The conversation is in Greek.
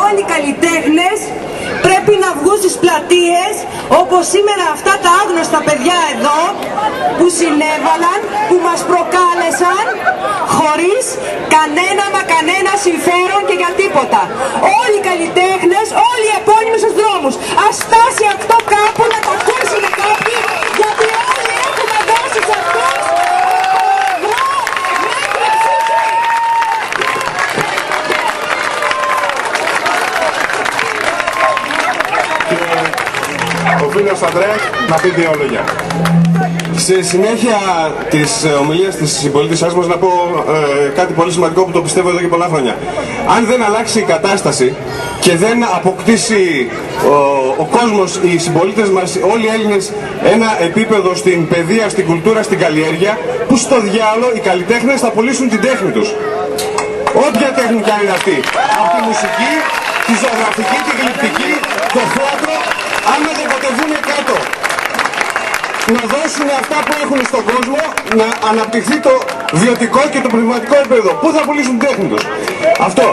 όλοι οι καλλιτέχνες πρέπει να βγουν στις πλατείες, όπως σήμερα αυτά τα άγνωστα παιδιά εδώ που συνέβαλαν, που μας προκάλεσαν χωρίς κανένα συμφέρον και για τίποτα. Όλοι οι καλλιτέχνες, όλοι οι επώνυμοι στους δρόμους. Ας φτάσει αυτό κάπου να το ακούσουν κάποιοι, γιατί όλοι έχουμε δώσει σε αυτούς ο φίλος Ανδρέας να πει δύο λόγια. Στη συνέχεια της ομιλίας της συμπολίτησάς μας να πω κάτι πολύ σημαντικό που το πιστεύω εδώ και πολλά χρόνια. Αν δεν αλλάξει η κατάσταση και δεν αποκτήσει ο κόσμος, οι συμπολίτες μας, όλοι οι Έλληνες ένα επίπεδο στην παιδεία, στην κουλτούρα, στην καλλιέργεια, που στο διάλογο οι καλλιτέχνες θα πωλήσουν την τέχνη τους. Όποια τέχνη κι αν είναι αυτή. Από τη μουσική, τη ζωγραφική, τη γλυπτική, το θέατρο, αν δεν κατεβούν κάτω, να δώσουν αυτά που έχουν στον κόσμο, να αναπτυχθεί το βιωτικό και το πνευματικό επίπεδο. Πού θα πουλήσουν την τέχνη τους. Αυτό.